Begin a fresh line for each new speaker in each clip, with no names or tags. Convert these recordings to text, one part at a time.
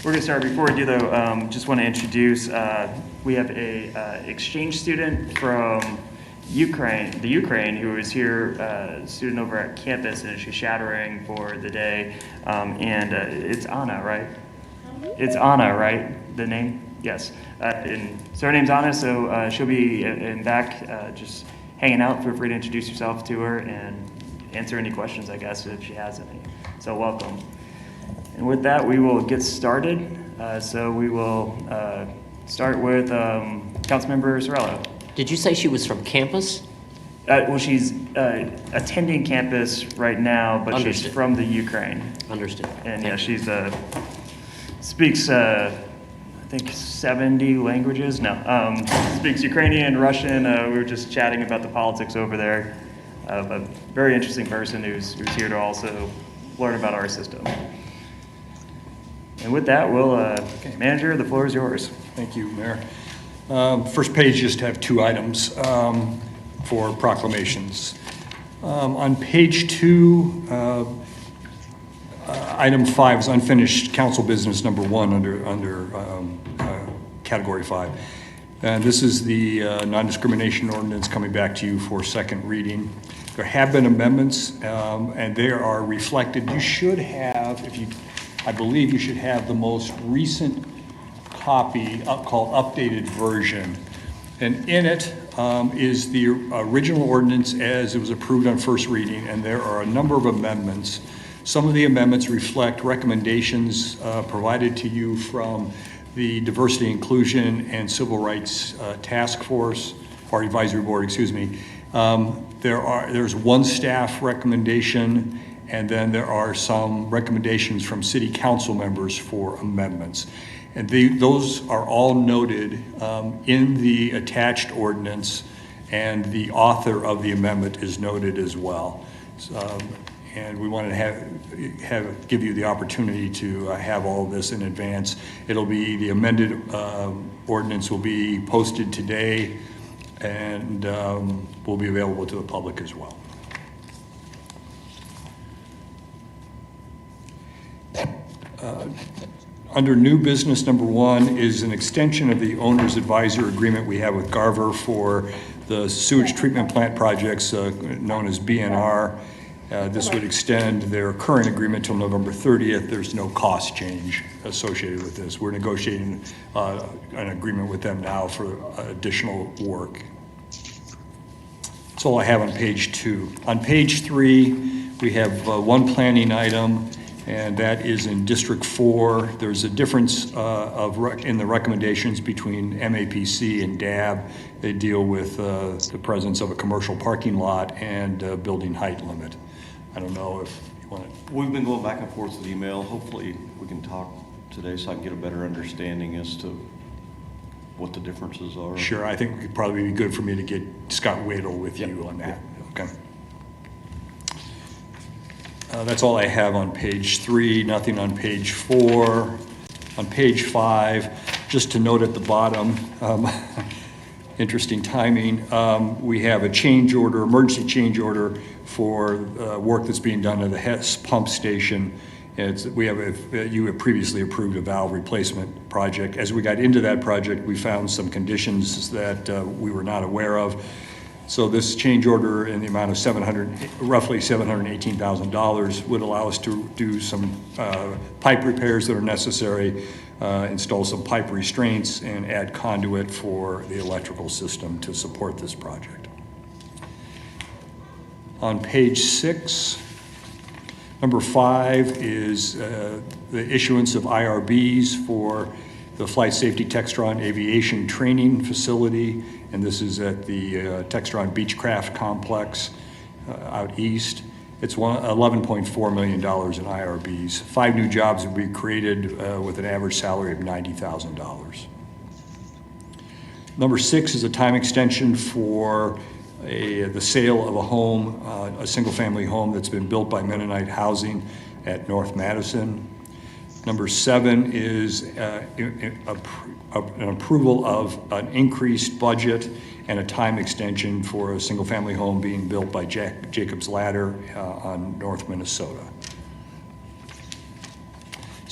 We're going to start. Before we do, though, just want to introduce, we have a exchange student from Ukraine, who is here, student over at campus, and she's shadowing for the day. It's Anna, right? It's Anna, right? The name? Yes. And so her name's Anna, so she'll be in back just hanging out. Feel free to introduce yourself to her and answer any questions, I guess, if she has any. So welcome. And with that, we will get started. So we will start with Councilmember Sorello.
Did you say she was from campus?
Well, she's attending campus right now, but
Understood.
She's from the Ukraine.
Understood.
And
Thank
yeah,
you.
she's speaks I think 70 languages. No, speaks Ukrainian, Russian. We were just chatting about the politics over there. A very interesting person who's here to also learn about our system. And with that, Manager, the floor is yours.
Thank you, Mayor. First page just have two items for proclamations. On page 2, item 5 is unfinished council business number 1 under category 5. And this is the non-discrimination ordinance coming back to you for second reading. There have been amendments, and they are reflected. You should have, I believe you should have the most recent copy called updated version. And in it is the original ordinance as it was approved on first reading, and there are a number of amendments. Some of the amendments reflect recommendations provided to you from the Diversity, Inclusion, and Civil Rights Task Force, or Advisory Board, excuse me. There's one staff recommendation, and then there are some recommendations from city council members for amendments. And those are all noted in the attached ordinance, and the author of the amendment is noted as well. And we wanted to give you the opportunity to have all of this in advance. The amended ordinance will be posted today and will be available to the public as well. Under new business number 1 is an extension of the owner's advisor agreement we have with Garver for the sewage treatment plant projects known as BNR. This would extend their current agreement till November 30th. There's no cost change associated with this. We're negotiating an agreement with them now for additional work. That's all I have on page 2. On page 3, we have one planning item, and that is in District 4. There's a difference in the recommendations between MAPC and DAB. They deal with the presence of a commercial parking lot and building height limit. I don't know if you want to...
We've been going back and forth with email. Hopefully we can talk today so I can get a better understanding as to what the differences are.
Sure, I think it would probably be good for me to get Scott Wadle with you on that.
Yeah.
Okay. That's all I have on page 3, nothing on page 4. On page 5, just to note at the bottom, interesting timing, we have a change order, emergency change order for work that's being done at the Hess pump station. You have previously approved a valve replacement project. As we got into that project, we found some conditions that we were not aware of. So this change order in the amount of roughly $718,000 would allow us to do some pipe repairs that are necessary, install some pipe restraints, and add conduit for the electrical system to support this project. On page 6, number 5 is the issuance of IRBs for the Flight Safety Textron Aviation Training Facility, and this is at the Textron Beechcraft Complex out east. It's $11.4 million in IRBs. 5 new jobs will be created with an average salary of $90,000. Number 6 is a time extension for the sale of a home, a single-family home that's been built by Mennonite Housing at North Madison. Number 7 is an approval of an increased budget and a time extension for a single-family home being built by Jacob's Ladder on North Minnesota.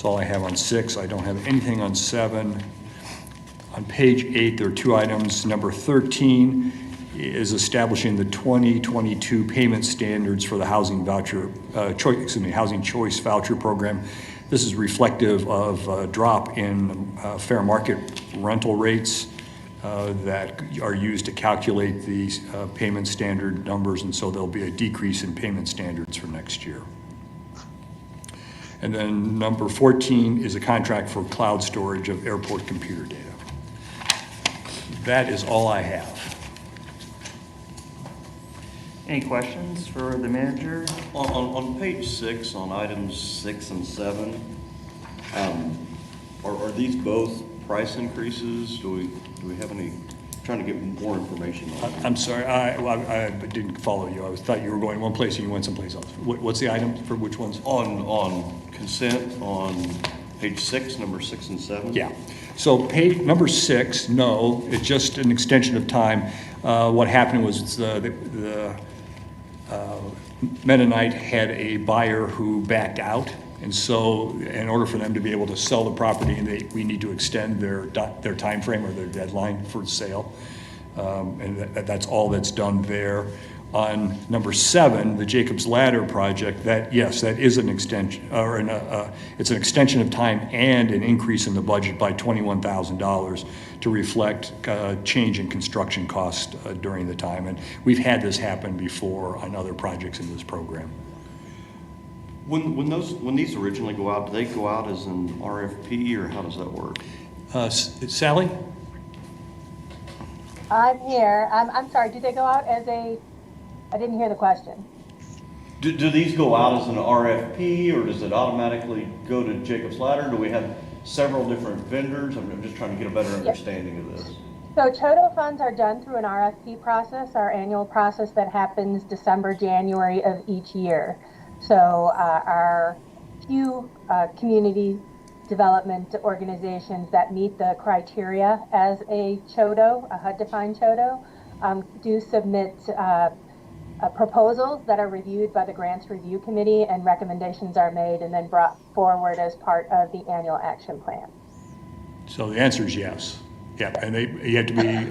That's all I have on 6. I don't have anything on 7. On page 8, there are 2 items. Number 13 is establishing the 2022 payment standards for the housing housing choice voucher program. This is reflective of a drop in fair market rental rates that are used to calculate these payment standard numbers, and so there'll be a decrease in payment standards for next year. And then number 14 is a contract for cloud storage of airport computer data. That is all I have.
Any questions for the manager?
On page 6, on items 6 and 7, are these both price increases? Do we have any, trying to get more information on them?
I'm sorry, I didn't follow you. I thought you were going one place and you went someplace else. What's the item for which ones?
On consent, on page 6, number 6 and 7?
Yeah. So page number 6, no, it's just an extension of time. What happened was the Mennonite had a buyer who backed out. And so in order for them to be able to sell the property, we need to extend their time frame or their deadline for sale. And that's all that's done there. On number 7, the Jacob's Ladder project, that is an extension, or it's an extension of time and an increase in the budget by $21,000 to reflect change in construction cost during the time. And we've had this happen before on other projects in this program.
When these originally go out, do they go out as an RFP, or how does that work?
Sally?
I'm here. I'm sorry, do they go out as a, I didn't hear the question.
Do these go out as an RFP, or does it automatically go to Jacob's Ladder? Do we have several different vendors? I'm just trying to get a better understanding of this.
So CHODO funds are done through an RFP process, our annual process that happens December, January of each year. So our few community development organizations that meet the criteria as a CHODO, a HUD-defined CHODO, do submit proposals that are reviewed by the Grants Review Committee, and recommendations are made and then brought forward as part of the annual action plan.
So the answer is yes. Yeah, and you have to be,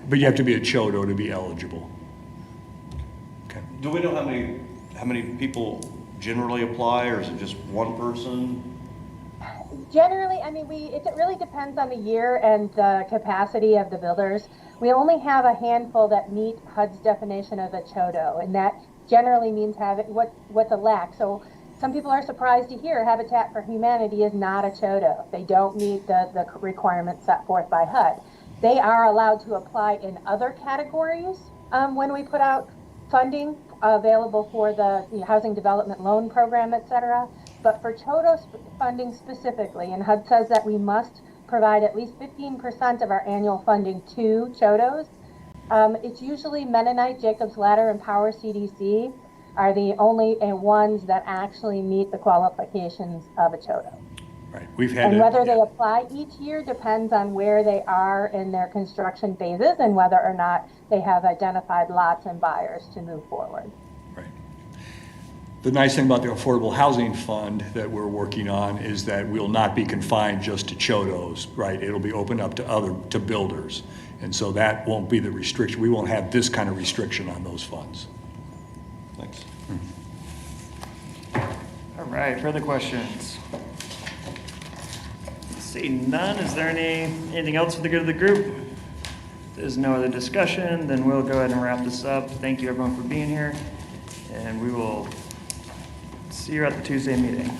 but you have to be a CHODO to be eligible. Okay.
Do we know how many people generally apply, or is it just one person?
Generally, I mean, it really depends on the year and the capacity of the builders. We only have a handful that meet HUD's definition of a CHODO, and that generally means what's a lack. So some people are surprised to hear Habitat for Humanity is not a CHODO. They don't meet the requirements set forth by HUD. They are allowed to apply in other categories when we put out funding available for the Housing Development Loan Program, et cetera. But for CHODO funding specifically, and HUD says that we must provide at least 15% of our annual funding to CHODOs, it's usually Mennonite, Jacob's Ladder, and Power CDC are the only ones that actually meet the qualifications of a CHODO.
Right. We've had
and whether they apply each year depends on where they are in their construction phases and whether or not they have identified lots and buyers to move forward.
Right. The nice thing about the Affordable Housing Fund that we're working on is that we'll not be confined just to CHODOs, right? It'll be opened up to builders. And so that won't be the restriction. We won't have this kind of restriction on those funds.
Thanks.
All right, further questions? Seeing none, is there anything else for the good of the group? If there's no other discussion, then we'll go ahead and wrap this up. Thank you everyone for being here, and we will see you at the Tuesday meeting.